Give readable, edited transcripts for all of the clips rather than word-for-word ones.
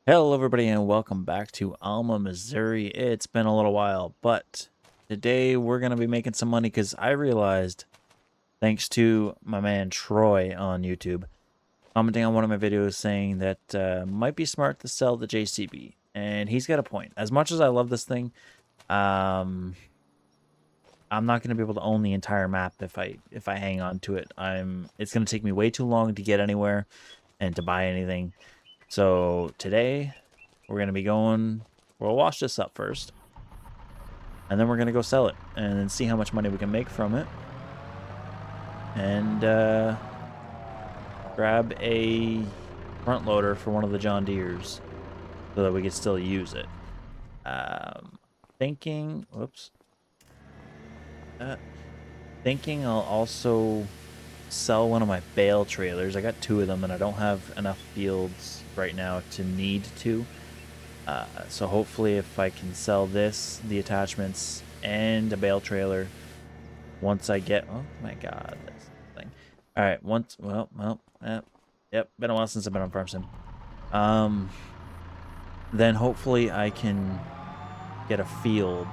Hello, everybody, and welcome back to Alma, Missouri. It's been a little while, but today we're going to be making some money because I realized, thanks to my man Troy on YouTube, commenting on one of my videos saying that might be smart to sell the JCB. And he's got a point. As much as I love this thing, I'm not going to be able to own the entire map if I hang on to it. It's going to take me way too long to get anywhere and to buy anything. So today we're going to be we'll wash this up first. And then we're going to go sell it and then see how much money we can make from it. And grab a front loader for one of the John Deeres so that we can still use it. Thinking I'll also sell one of my bale trailers. I got 2 of them and I don't have enough fields right now to need to. So hopefully if I can sell this, the attachments, and a bale trailer, once I get... Oh my god, this thing. Alright, yep, been a while since I've been on Farm Sim. Then hopefully I can get a field,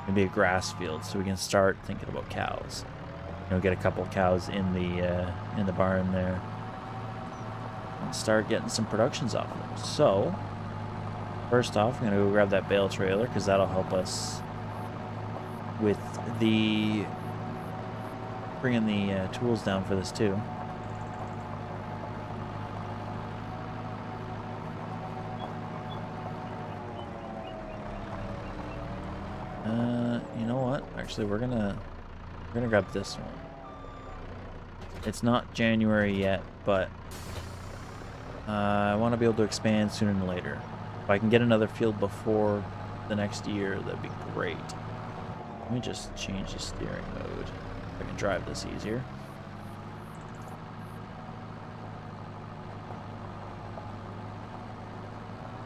maybe a grass field, so we can start thinking about cows. You know, get a couple of cows in the barn there, and start getting some productions off of them. So first off, we're gonna go grab that bale trailer because that'll help us with bringing the tools down for this too. You know what? Actually, we're gonna grab this one. It's not January yet, but I want to be able to expand sooner than later. If I can get another field before the next year, that'd be great. Let me just change the steering mode so I can drive this easier.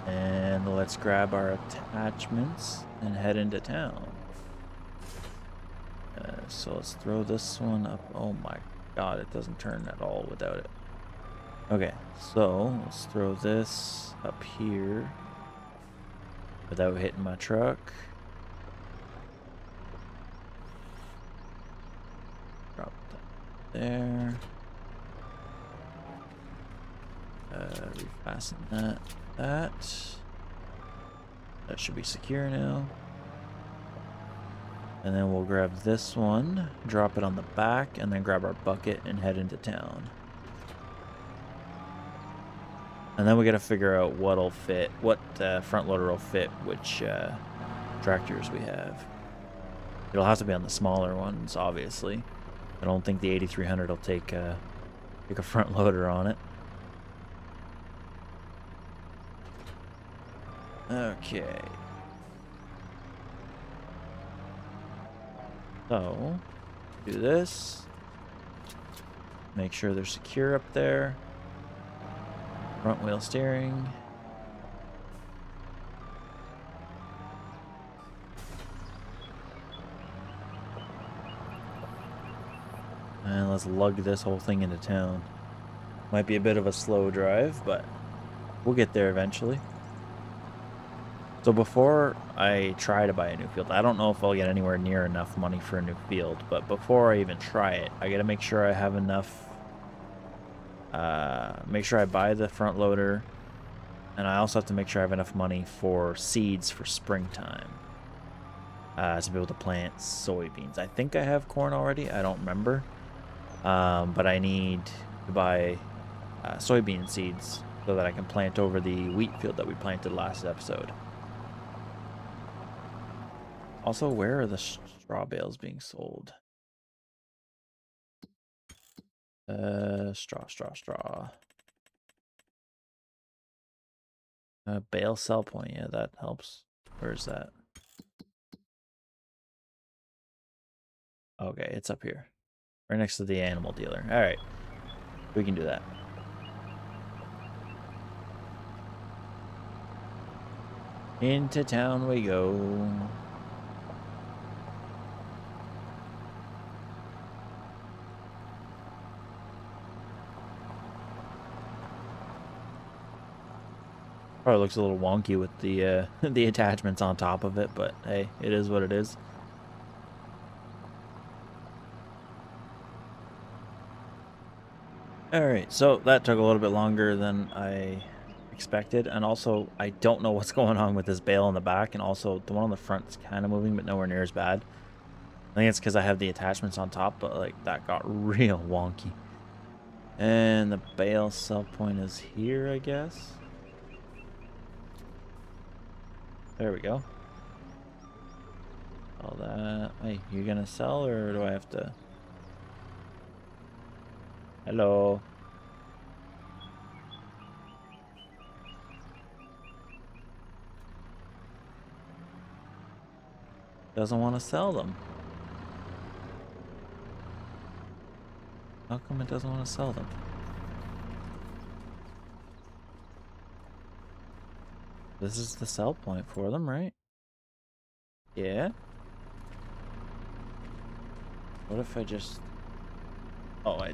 And let's grab our attachments and head into town. So let's throw this one up. Oh my god, it doesn't turn at all without it. Okay, so let's throw this up here without hitting my truck. Drop that there. Refasten that. That should be secure now. And then we'll grab this one, drop it on the back, and then grab our bucket and head into town. And then we gotta figure out what'll fit, what front loader will fit which tractors we have. It'll have to be on the smaller ones, obviously. I don't think the 8300 will take a front loader on it. Okay. So, do this. Make sure they're secure up there. Front wheel steering. And let's lug this whole thing into town. Might be a bit of a slow drive, but we'll get there eventually. So before I try to buy a new field, I don't know if I'll get anywhere near enough money for a new field, but before I even try it, I gotta make sure I have enough, make sure I buy the front loader, and I also have to make sure I have enough money for seeds for springtime, to be able to plant soybeans. I think I have corn already, I don't remember, but I need to buy soybean seeds so that I can plant over the wheat field that we planted last episode. Also, where are the straw bales being sold? Straw. Bale sell point, yeah, that helps. Where's that? Okay, it's up here. Right next to the animal dealer. Alright, we can do that. Into town we go. Probably looks a little wonky with the the attachments on top of it, but hey, it is what it is. Alright, so that took a little bit longer than I expected, and also I don't know what's going on with this bale in the back, and also the one on the front is kind of moving, but nowhere near as bad. I think it's because I have the attachments on top, but like that got real wonky. And the bale sell point is here, I guess. There we go. All that. Hey, you gonna sell or do I have to? Hello. Doesn't want to sell them. How come it doesn't want to sell them? This is the sell point for them, right? Yeah. What if I just... Oh,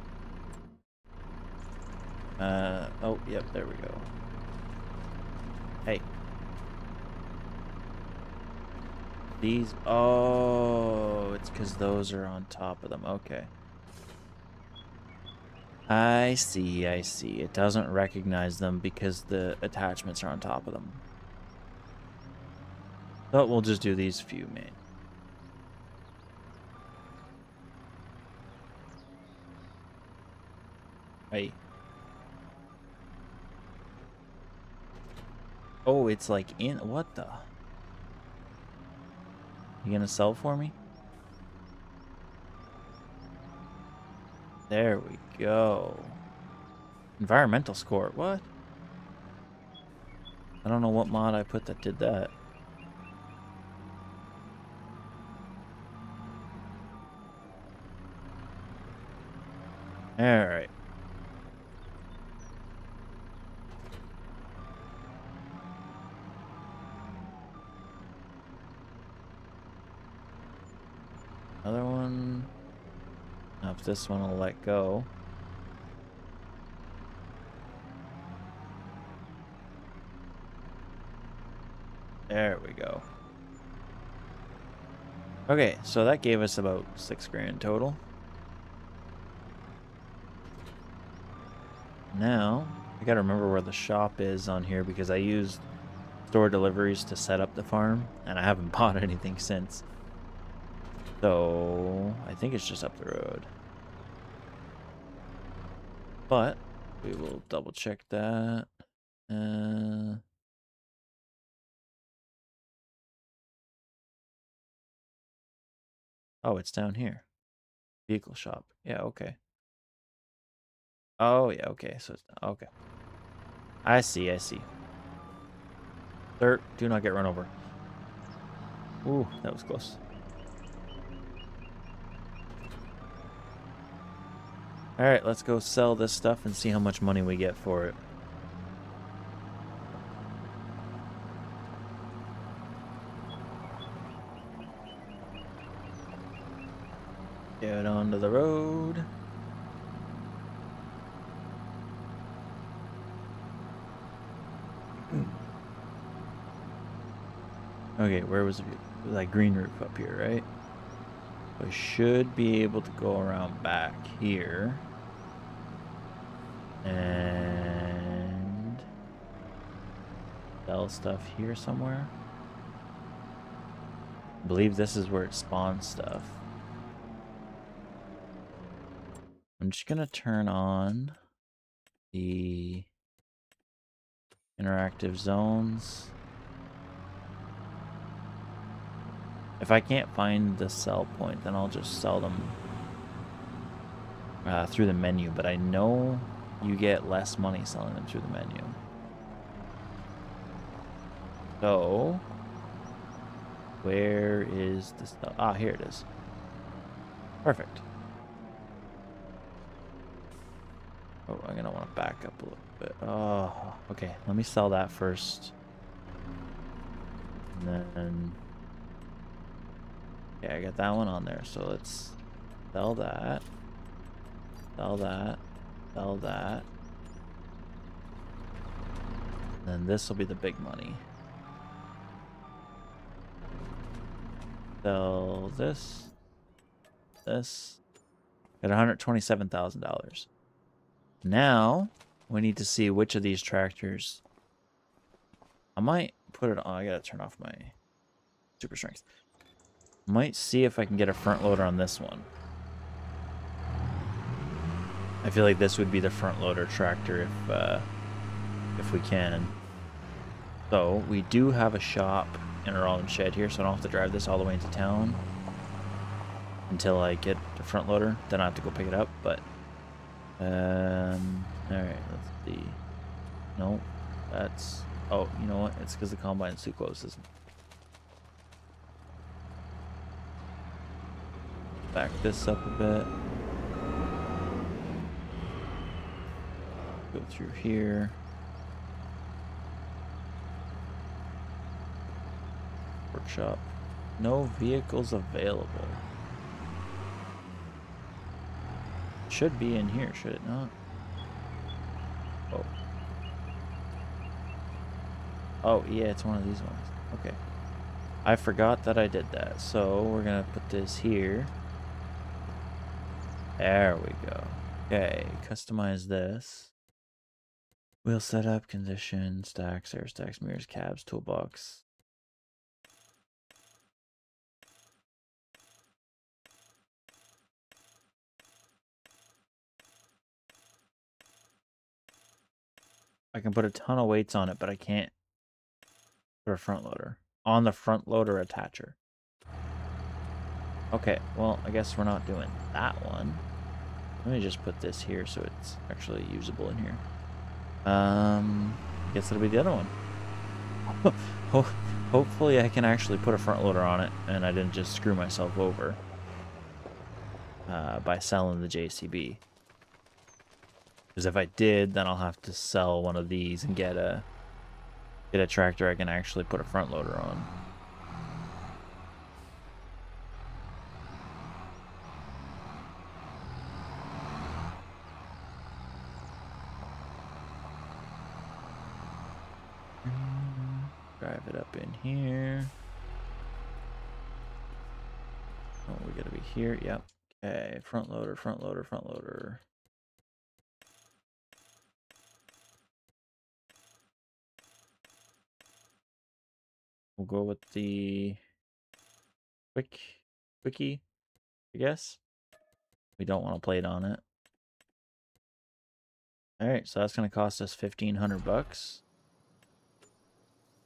oh, yep, there we go. Hey. These... Oh, it's because those are on top of them. Okay. I see, I see. It doesn't recognize them because the attachments are on top of them. But we'll just do these few main. Hey. Oh, it's like in... What the... You gonna sell for me? There we go. Environmental score. What? I don't know what mod I put that did that. Alright. Another one. Now if this one will let go. There we go. Okay, so that gave us about 6 grand total. Now, I gotta remember where the shop is on here because I used store deliveries to set up the farm, and I haven't bought anything since. So, I think it's just up the road. But, we will double check that. Oh, it's down here. Vehicle shop. Yeah, okay. Oh, yeah, okay. So, it's, okay. I see, I see. Sir, do not get run over. Ooh, that was close. Alright, let's go sell this stuff and see how much money we get for it. Get onto the road. Okay, where was it? That green roof up here, right? I should be able to go around back here. And sell stuff here somewhere. I believe this is where it spawns stuff. I'm just gonna turn on the interactive zones. If I can't find the sell point, then I'll just sell them through the menu. But I know you get less money selling them through the menu. So, where is the stuff? Ah, here it is. Perfect. Oh, I'm gonna want to back up a little bit. Oh, okay. Let me sell that first. And then... Yeah, I got that one on there. So let's sell that. Sell that. Sell that. And this will be the big money. Sell this. This. At $127,000. Now, we need to see which of these tractors. I might put it on. I gotta turn off my super strength. Might see if I can get a front loader on this one. I feel like this would be the front loader tractor if we can. So we do have a shop in our own shed here, so I don't have to drive this all the way into town until I get the front loader. Then I have to go pick it up. But all right, let's see. No, that's. Oh, you know what? It's because the combine's too close, isn't it? Back this up a bit. Go through here. Workshop. No vehicles available. Should be in here, should it not? Oh. Oh, yeah, it's one of these ones. Okay. I forgot that I did that. So we're going to put this here. There we go. Okay, customize this. Wheel setup, condition, stacks, air stacks, mirrors, cabs, toolbox. I can put a ton of weights on it, but I can't put a front loader. On the front loader attacher. Okay, well, I guess we're not doing that one. Let me just put this here so it's actually usable in here. I guess it'll be the other one. Hopefully I can actually put a front loader on it and I didn't just screw myself over by selling the JCB. Because if I did, then I'll have to sell one of these and get a tractor I can actually put a front loader on. Drive it up in here. Oh, we gotta be here. Yep. Okay, front loader, front loader, front loader. We'll go with the quickie, I guess. We don't want to plate on it. All right, so that's gonna cost us $1,500.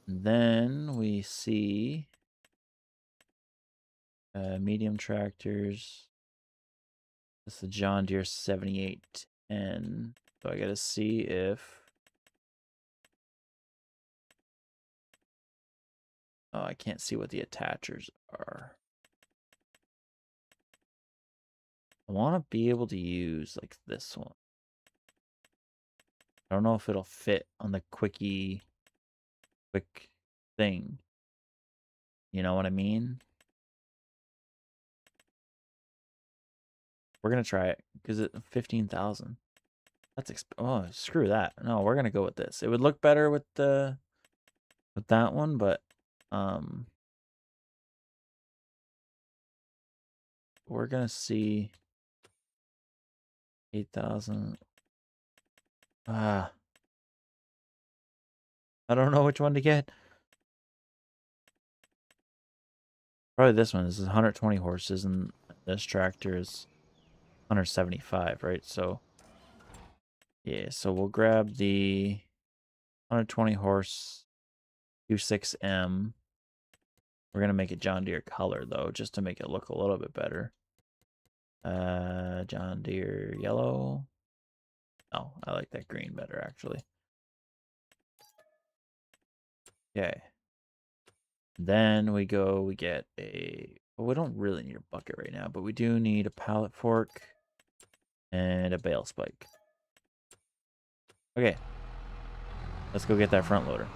And then we see medium tractors. That's the John Deere 7810. So I gotta see if. Oh, I can't see what the attachers are. I want to be able to use like this one. I don't know if it'll fit on the quick thing. You know what I mean? We're gonna try it because it's 15,000. That's oh, screw that. No, we're gonna go with this. It would look better with that one, but we're gonna see 8,000. I don't know which one to get. Probably this one. This is 120 horses, and this tractor is 175, right? So, yeah. So we'll grab the 120 horse Q6M. We're gonna make it John Deere color though, just to make it look a little bit better. John Deere yellow. Oh, I like that green better actually. Okay. Then we get a, well, we don't really need a bucket right now, but we do need a pallet fork and a bale spike. Okay. Let's go get that front loader.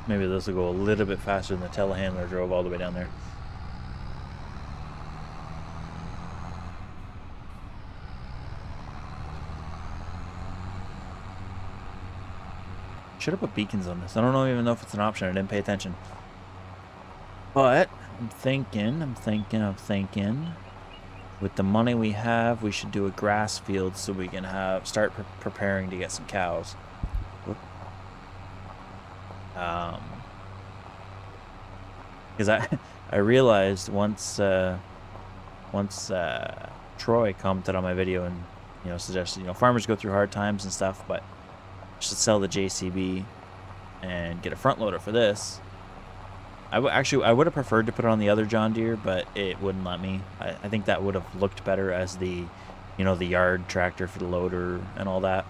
Maybe this will go a little bit faster than the telehandler drove all the way down there. should have put beacons on this. I don't even know if it's an option. I didn't pay attention. But I'm thinking. With the money we have, we should do a grass field so we can start preparing to get some cows. Because I realized once Troy commented on my video and suggested farmers go through hard times and stuff, but I should sell the JCB and get a front loader for this. I would have preferred to put it on the other John Deere, but it wouldn't let me. I think that would have looked better as the the yard tractor for the loader and all that.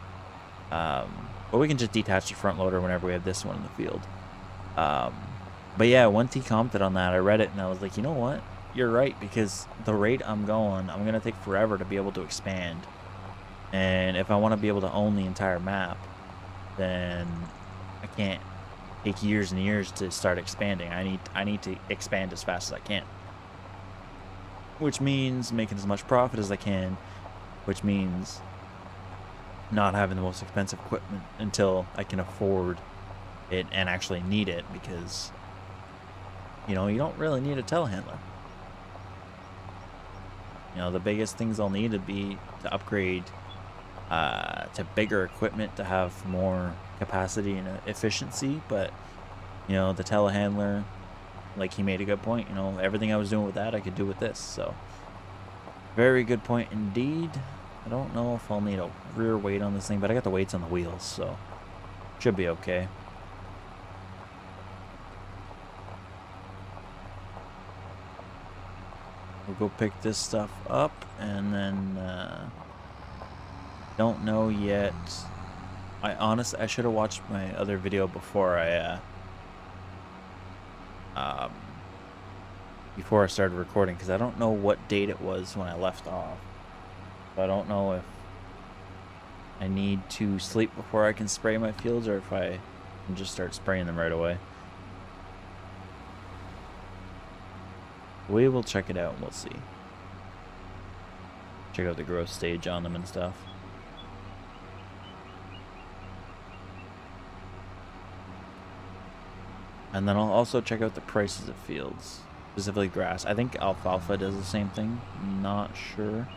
But we can just detach the front loader whenever we have this one in the field. But yeah, once he commented on that, I read it and I was like, you know what? You're right, because the rate I'm going to take forever to be able to expand. And if I want to be able to own the entire map, then I can't take years and years to start expanding. I need to expand as fast as I can. Which means making as much profit as I can, which means not having the most expensive equipment until I can afford it and actually need it, because you don't really need a telehandler. The biggest things I'll need would be to upgrade to bigger equipment to have more capacity and efficiency. But the telehandler, like, he made a good point. Everything I was doing with that I could do with this. So very good point indeed. I don't know if I'll need a rear weight on this thing, but I got the weights on the wheels, so should be okay. We'll go pick this stuff up, and then don't know yet. I should have watched my other video before I started recording, because I don't know what date it was when I left off. So I don't know if I need to sleep before I can spray my fields, or if I can just start spraying them right away. We will check it out and we'll see. Check out the growth stage on them and stuff. And then I'll also check out the prices of fields, specifically grass. I think Alfalfa does the same thing. Not sure.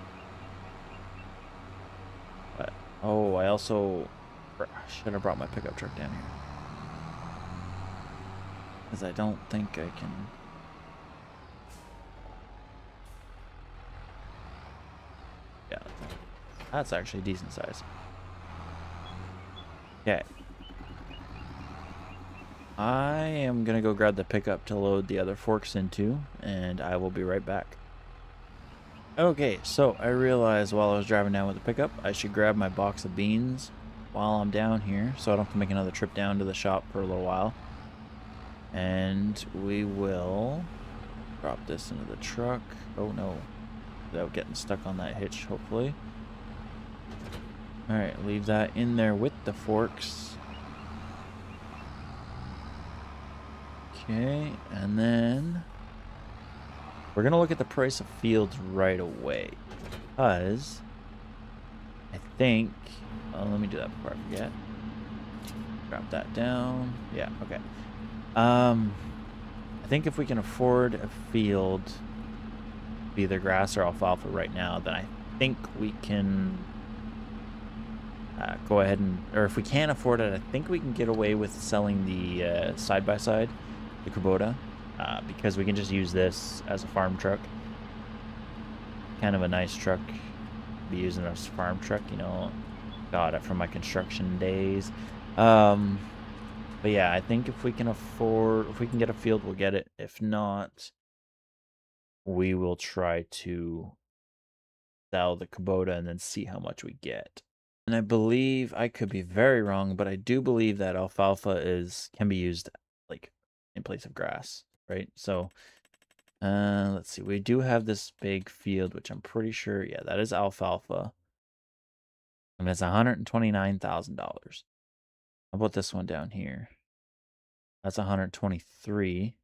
But, oh, I also should have brought my pickup truck down here, because I don't think I can. Yeah, that's actually a decent size. Okay. I am going to go grab the pickup to load the other forks into, and I will be right back. Okay, so I realized while I was driving down with the pickup, I should grab my box of beans while I'm down here, so I don't have to make another trip down to the shop for a little while. And we will drop this into the truck. Oh no, without getting stuck on that hitch, hopefully. Alright, leave that in there with the forks. Okay, and then we're going to look at the price of fields right away, because I think, let me do that before I forget. Drop that down. Yeah, okay. I think if we can afford a field, either grass or alfalfa right now, then I think we can go ahead and, or if we can't afford it, I think we can get away with selling the side-by-side, the Kubota, because we can just use this as a farm truck. Kind of a nice truck to be using as a farm truck, got it from my construction days. But yeah, I think if we can get a field, we'll get it. If not, we will try to sell the Kubota and then see how much we get. And I believe, I could be very wrong, but I do believe that alfalfa can be used like in place of grass, right? So let's see, we do have this big field, which I'm pretty sure, yeah, that is alfalfa, and it's $129,000. How about this one down here? That's 123.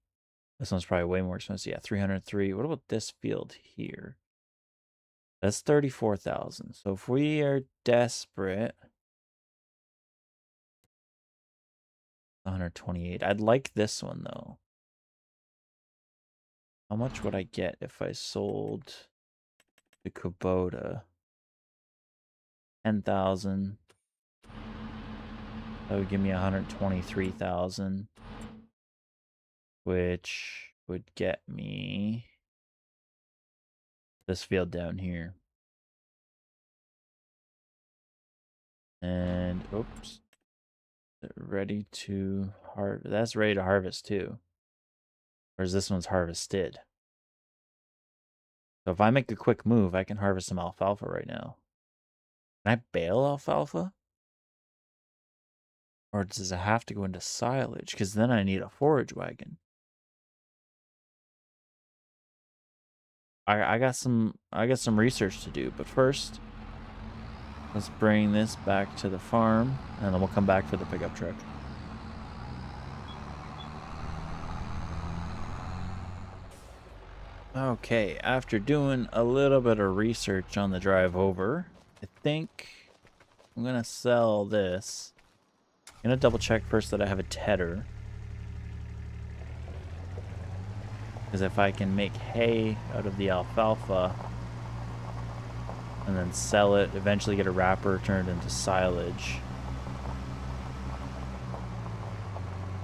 This one's probably way more expensive. Yeah, 303. What about this field here? That's 34,000. So if we are desperate, 128. I'd like this one though. How much would I get if I sold the Kubota? 10,000. That would give me 123,000, which would get me this field down here. And oops. Ready to harvest. That's ready to harvest too. Whereas this one's harvested. So if I make a quick move, I can harvest some alfalfa right now. Can I bale alfalfa? Or does it have to go into silage? Because then I need a forage wagon. I got some research to do, but first let's bring this back to the farm and then we'll come back for the pickup truck. Okay, after doing a little bit of research on the drive over, I think I'm gonna sell this. I'm gonna double check first that I have a tedder. Because if I can make hay out of the alfalfa and then sell it, eventually get a wrapper, turn it into silage.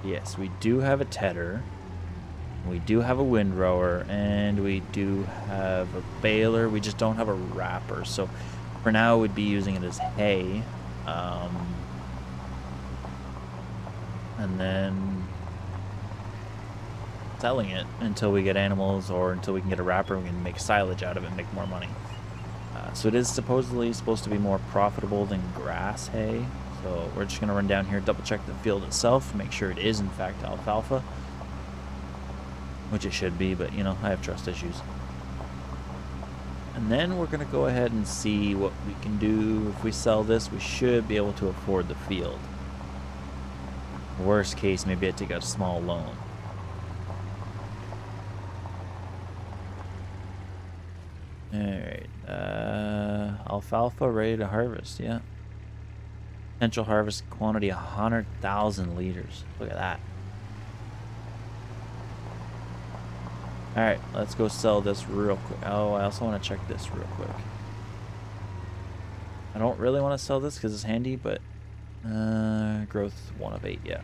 Yes, we do have a tedder. We do have a windrower, and we do have a baler. We just don't have a wrapper. So for now, we'd be using it as hay. And then selling it until we get animals or until we can get a wrapper and we can make silage out of it and make more money. So it is supposedly supposed to be more profitable than grass hay. So we're just going to run down here, double check the field itself, make sure it is in fact alfalfa. Which it should be, but you know, I have trust issues. And then we're going to go ahead and see what we can do. If we sell this, we should be able to afford the field. Worst case, maybe I take out a small loan. Alright, alfalfa ready to harvest, yeah. Potential harvest quantity 100,000 liters. Look at that. Alright, let's go sell this real quick. Oh, I also want to check this real quick. I don't really want to sell this because it's handy, but growth 1 of 8, yeah.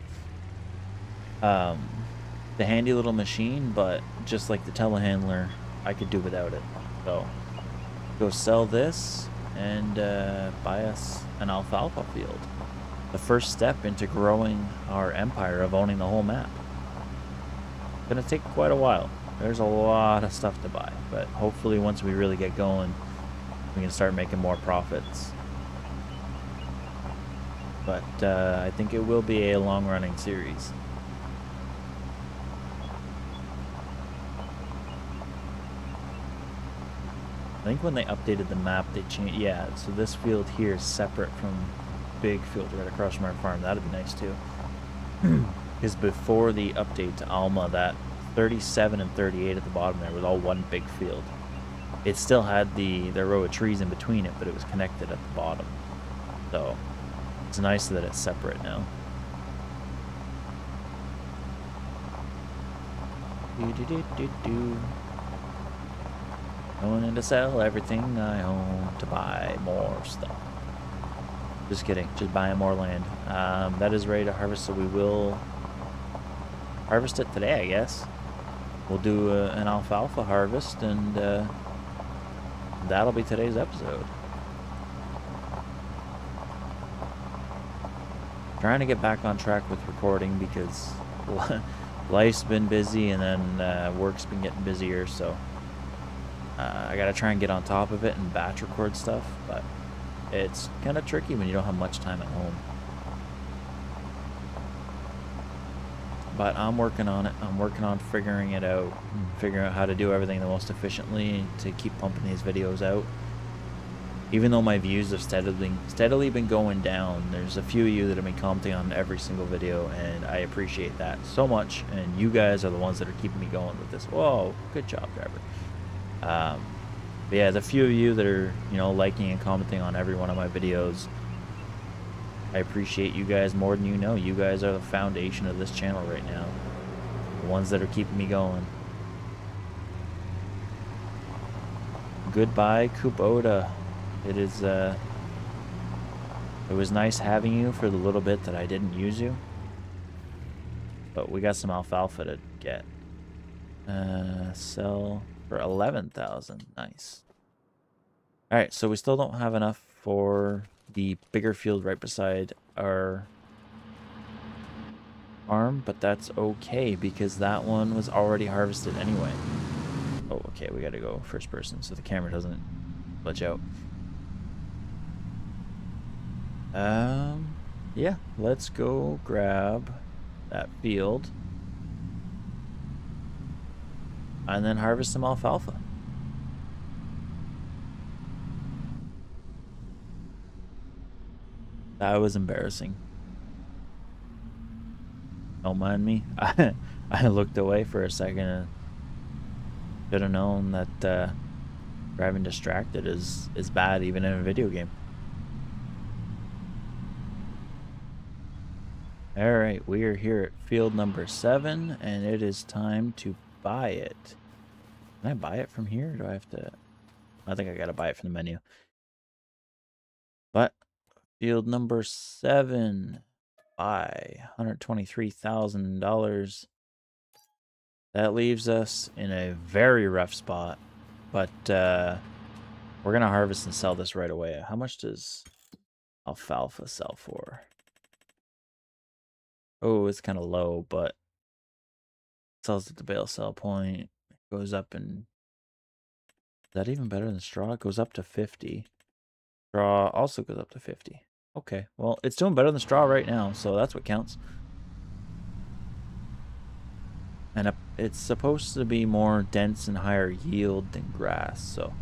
The handy little machine, but just like the telehandler, I could do without it. So, go sell this and buy us an alfalfa field. The first step into growing our empire of owning the whole map. It's gonna take quite a while. There's a lot of stuff to buy, but hopefully once we really get going, we can start making more profits. But I think it will be a long-running series. I think when they updated the map, they changed. Yeah, so this field here is separate from big field right across from our farm. That'd be nice too. Because before the update to Alma, that 37 and 38 at the bottom there was all one big field. It still had the row of trees in between it, but it was connected at the bottom. So it's nice that it's separate now. Going in to sell everything I own to buy more stuff. Just kidding, just buying more land. That is ready to harvest, so we will harvest it today, I guess. We'll do an alfalfa harvest, and that'll be today's episode. Trying to get back on track with recording because life's been busy, and then work's been getting busier, so I gotta try and get on top of it and batch record stuff, but it's kind of tricky when you don't have much time at home. But I'm working on it. I'm working on figuring it out, figuring out how to do everything the most efficiently to keep pumping these videos out. Even though my views have steadily been going down, there's a few of you that have been commenting on every single video, and I appreciate that so much. And you guys are the ones that are keeping me going with this. Whoa, good job, driver. But yeah, there's a few of you that are, you know, liking and commenting on every one of my videos. I appreciate you guys more than you know. You guys are the foundation of this channel right now. The ones that are keeping me going. Goodbye, Kubota. It was nice having you for the little bit that I didn't use you. But we got some alfalfa to get. Sell for 11,000. Nice. Alright, so we still don't have enough for the bigger field right beside our farm, but that's okay because that one was already harvested anyway. Oh, okay, we gotta go first person so the camera doesn't glitch out. Yeah, let's go grab that field and then harvest some alfalfa. That was embarrassing. Don't mind me. I looked away for a second and should have known that driving distracted is bad even in a video game. Alright, we are here at field number 7 and it is time to buy it. Can I buy it from here? Or do I have to? I think I gotta buy it from the menu. But field number 7, buy $123,000. That leaves us in a very rough spot, but we're gonna harvest and sell this right away. How much does alfalfa sell for? Oh, it's kind of low, but it sells at the bale sell point. It goes up and is that even better than straw? It goes up to 50. Straw also goes up to 50. Okay, well, it's doing better than straw right now, so that's what counts. And it's supposed to be more dense and higher yield than grass, so.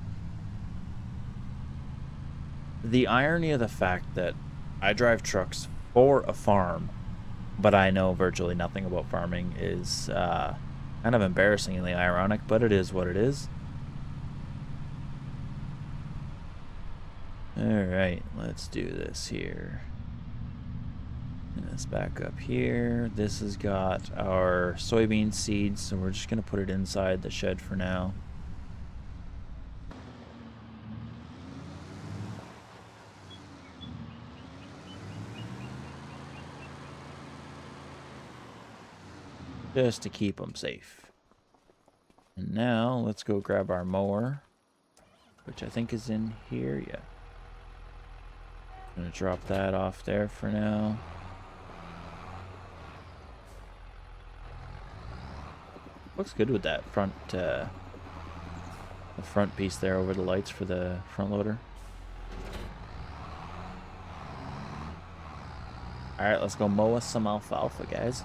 The irony of the fact that I drive trucks for a farm, but I know virtually nothing about farming is kind of embarrassingly ironic, but it is what it is. Alright, let's do this here. And this back up here. This has got our soybean seeds, so we're just going to put it inside the shed for now. Just to keep them safe. And now let's go grab our mower, which I think is in here. Yeah. I'm gonna drop that off there for now. Looks good with that front, the front piece there over the lights for the front loader. All right, let's go mow us some alfalfa, guys.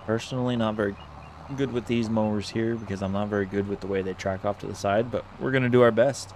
Personally, not very good with these mowers here because I'm not very good with the way they track off to the side, but we're gonna do our best.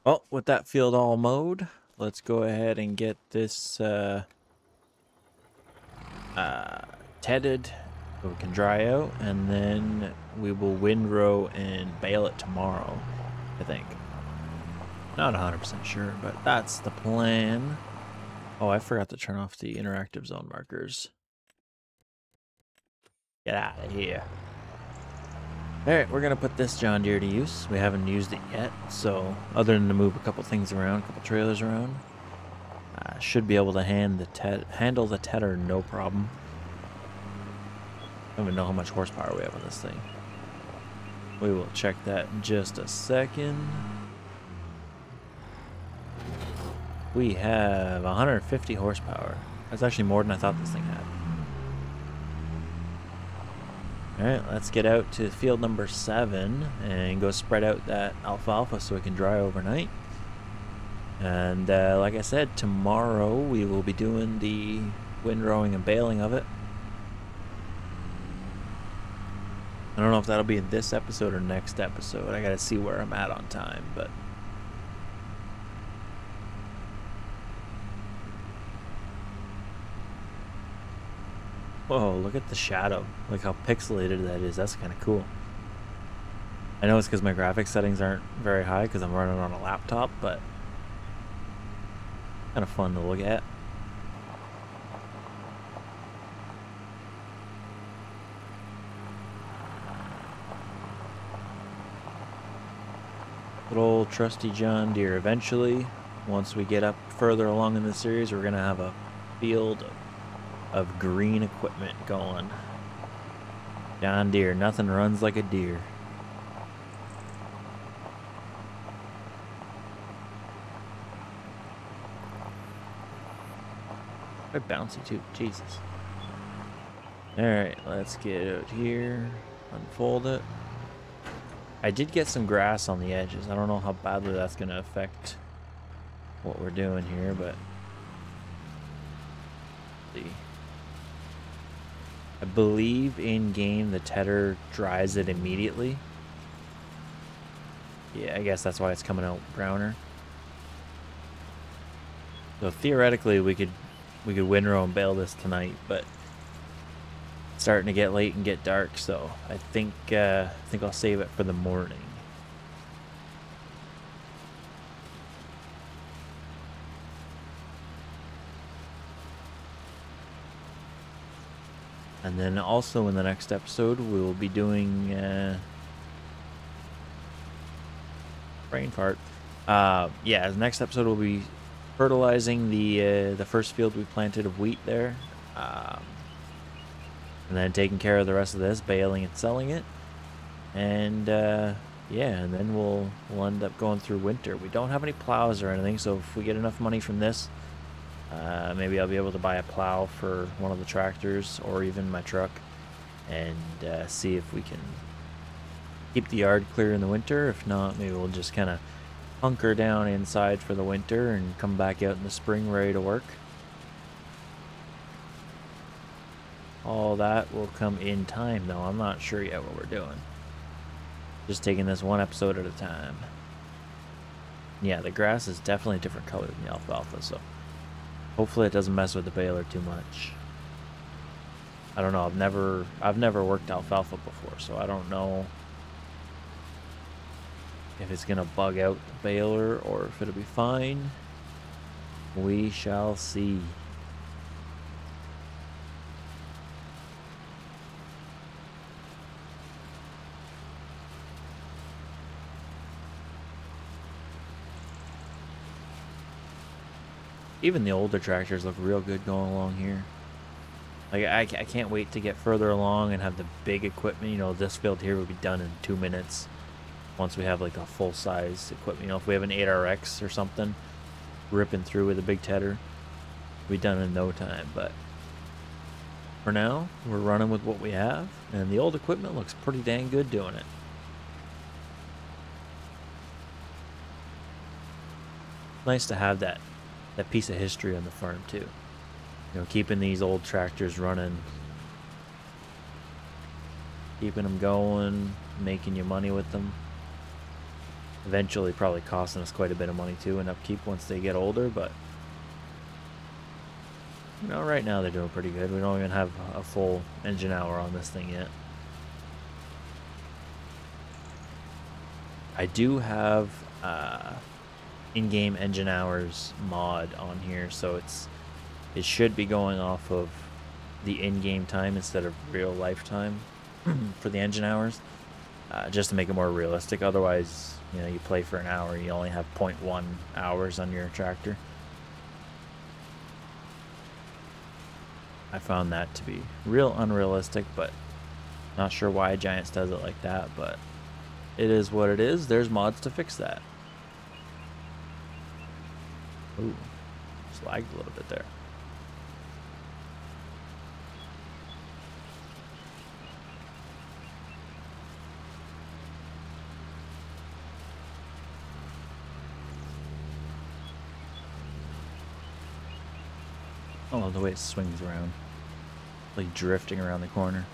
Well, with that field all mowed, let's go ahead and get this tedded so it can dry out, and then we will windrow and bale it tomorrow, I think. Not 100% sure, but that's the plan. Oh, I forgot to turn off the interactive zone markers. Get out of here. Alright, we're going to put this John Deere to use. We haven't used it yet, so other than to move a couple things around, a couple trailers around, should be able to handle the tedder no problem. I don't even know how much horsepower we have on this thing. We will check that in just a second. We have 150 horsepower. That's actually more than I thought this thing had. Alright, let's get out to field number 7 and go spread out that alfalfa so it can dry overnight. And like I said, tomorrow we will be doing the windrowing and baling of it. I don't know if that'll be in this episode or next episode. I gotta see where I'm at on time, but... Whoa, look at the shadow. Look how pixelated that is. That's kind of cool. I know it's because my graphics settings aren't very high because I'm running on a laptop, but kind of fun to look at. Good old trusty John Deere. Eventually, once we get up further along in the series, we're going to have a field of green equipment going. John Deere, nothing runs like a deer. Quite bouncy too, Jesus. Alright, let's get out here, unfold it. I did get some grass on the edges. I don't know how badly that's going to affect what we're doing here, but let's see. I believe in game the tedder dries it immediately. Yeah, I guess that's why it's coming out browner. So theoretically we could windrow and bale this tonight, but it's starting to get late and get dark, so I think I'll save it for the morning. And then also in the next episode, we will be doing brain fart. Yeah, the next episode will be fertilizing the first field we planted of wheat there, and then taking care of the rest of this, baling and selling it, and yeah, and then we'll end up going through winter. We don't have any plows or anything, so if we get enough money from this, maybe I'll be able to buy a plow for one of the tractors or even my truck, and see if we can keep the yard clear in the winter. If not, maybe we'll just kind of hunker down inside for the winter and come back out in the spring ready to work. All that will come in time, though. I'm not sure yet what we're doing. Just taking this one episode at a time. Yeah, the grass is definitely a different color than the alfalfa, so hopefully it doesn't mess with the baler too much. I don't know. I've never worked alfalfa before, so I don't know if it's gonna bug out the baler or if it'll be fine. We shall see. Even the older tractors look real good going along here. Like, I can't wait to get further along and have the big equipment. You know, this field here will be done in 2 minutes. Once we have like a full-size equipment. You know, if we have an 8RX or something ripping through with a big tedder, we'll be done in no time. But for now, we're running with what we have, and the old equipment looks pretty dang good doing it. Nice to have that piece of history on the farm too. You know, keeping these old tractors running, keeping them going, making you money with them. eventually probably costing us quite a bit of money too in upkeep once they get older, but you know, right now they're doing pretty good. We don't even have a full engine hour on this thing yet. I do have in-game engine hours mod on here, so it should be going off of the in-game time instead of real life time for the engine hours, just to make it more realistic. Otherwise, you know, you play for an hour, you only have 0.1 hours on your tractor. I found that to be real unrealistic, but not sure why Giants does it like that, but it is what it is. There's mods to fix that. Ooh, just lagged a little bit there. I love the way it swings around, like drifting around the corner.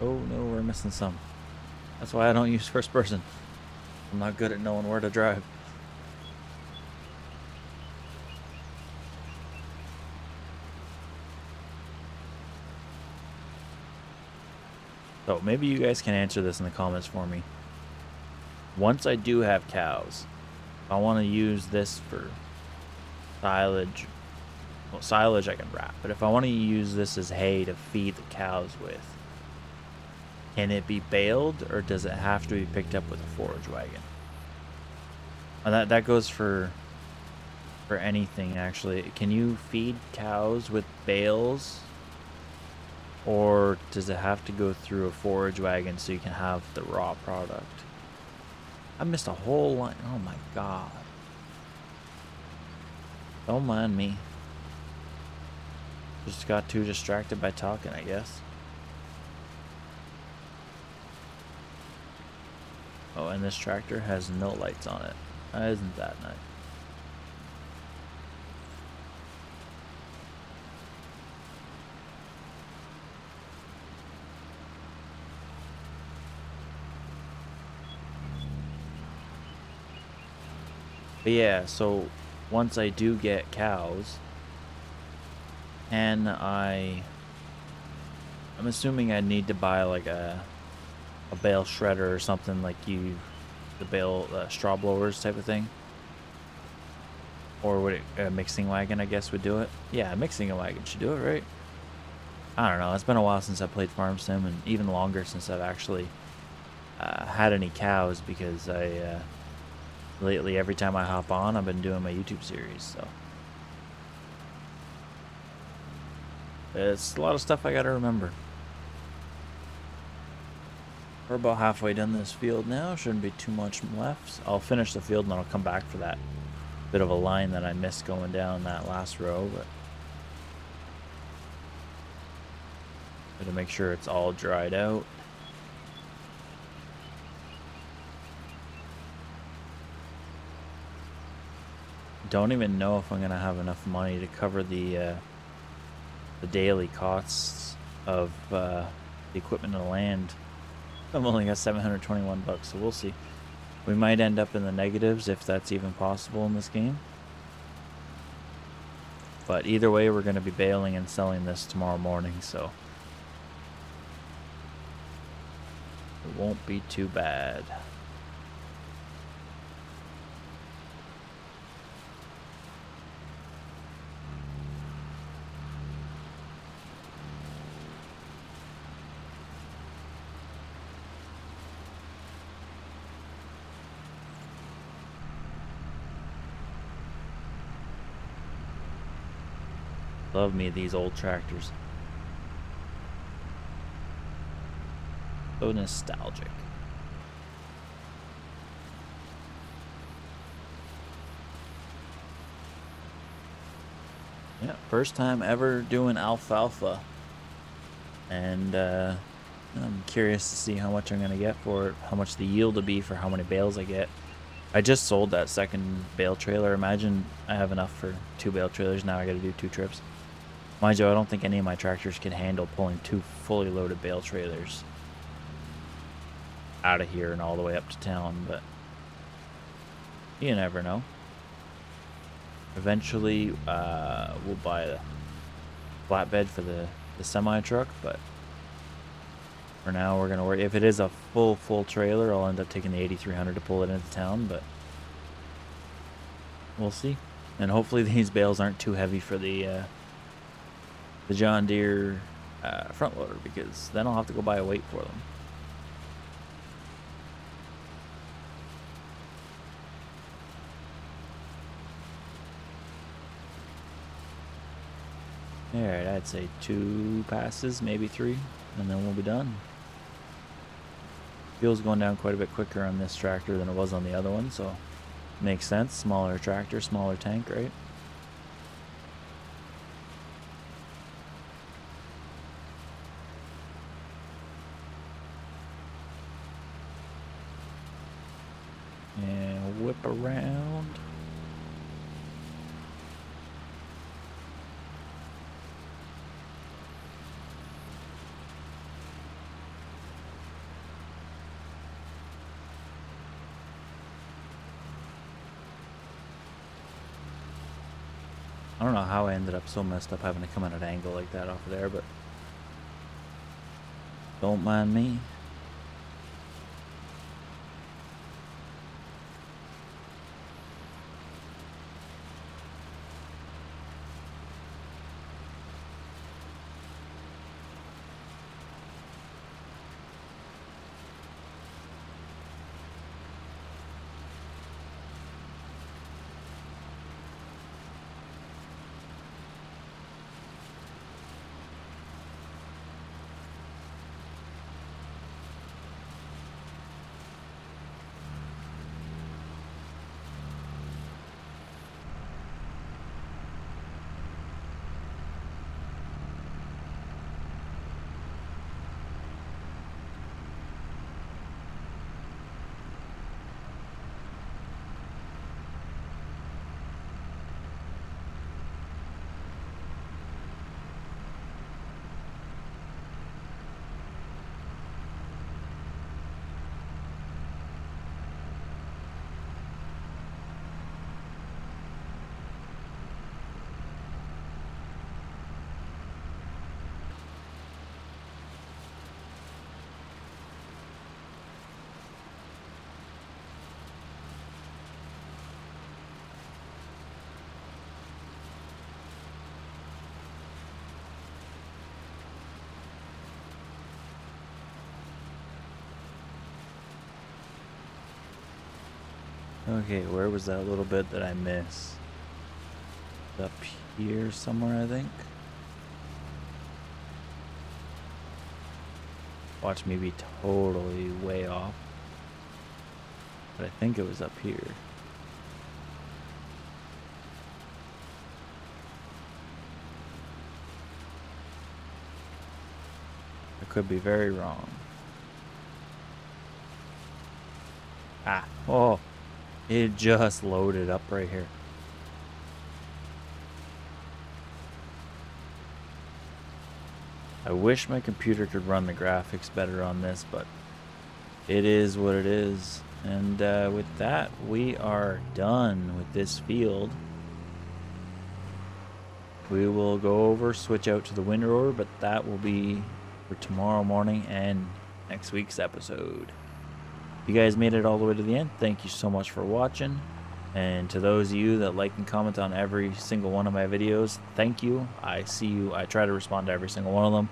Oh no, we're missing some. That's why I don't use first person. I'm not good at knowing where to drive. So maybe you guys can answer this in the comments for me. Once I do have cows, I want to use this for silage. Well, silage I can wrap, but if I want to use this as hay to feed the cows with, can it be baled or does it have to be picked up with a forage wagon? And that goes for anything actually. Can you feed cows with bales, or does it have to go through a forage wagon so you can have the raw product? I missed a whole line. Oh my god. Don't mind me. Just got too distracted by talking, I guess. Oh, and this tractor has no lights on it. Isn't that nice? But yeah, so once I do get cows, and I'm assuming I need to buy like a bale shredder or something, like the bale straw blowers type of thing, or would it, a mixing wagon I guess would do it? Yeah, a mixing wagon should do it, right? I don't know, it's been a while since I played Farm Sim, and even longer since I've actually had any cows, because I lately every time I hop on I've been doing my YouTube series, so it's a lot of stuff I gotta remember. We're about halfway done this field now. Shouldn't be too much left. I'll finish the field and then I'll come back for that bit of a line that I missed going down that last row. But to make sure it's all dried out. Don't even know if I'm gonna have enough money to cover the daily costs of the equipment and the land. I've only got 721 bucks, so we'll see. We might end up in the negatives if that's even possible in this game. But either way, we're going to be baling and selling this tomorrow morning, so it won't be too bad. Love me these old tractors. So nostalgic. Yeah, first time ever doing alfalfa. And I'm curious to see how much I'm gonna get for it, how much the yield will be for how many bales I get. I just sold that second bale trailer. Imagine I have enough for 2 bale trailers. Now I gotta do 2 trips. Mind you, I don't think any of my tractors can handle pulling 2 fully loaded bale trailers out of here and all the way up to town, but you never know. Eventually, we'll buy a flatbed for the semi-truck, but for now we're going to worry. If it is a full trailer, I'll end up taking the 8300 to pull it into town, but we'll see. And hopefully these bales aren't too heavy for the John Deere front loader, because then I'll have to go buy a weight for them. Alright, I'd say 2 passes, maybe 3, and then we'll be done. Fuel's going down quite a bit quicker on this tractor than it was on the other one, so makes sense. Smaller tractor, smaller tank, right? And whip around. I don't know how I ended up so messed up having to come at an angle like that off of there, but don't mind me. Okay, where was that little bit that I missed? Up here somewhere, I think. Watch me be totally way off. But I think it was up here. I could be very wrong. Ah, oh. It just loaded up right here. I wish my computer could run the graphics better on this, but it is what it is. And with that, we are done with this field. We will go over, switch out to the wind rower, but that will be for tomorrow morning and next week's episode. If you guys made it all the way to the end, thank you so much for watching. And to those of you that like and comment on every single one of my videos, thank you. I see you. I try to respond to every single one of them.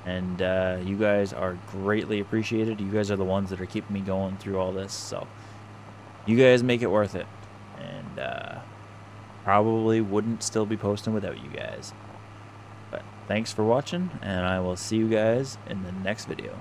And you guys are greatly appreciated. You guys are the ones that are keeping me going through all this. So you guys make it worth it. And probably wouldn't still be posting without you guys. But thanks for watching, and I will see you guys in the next video.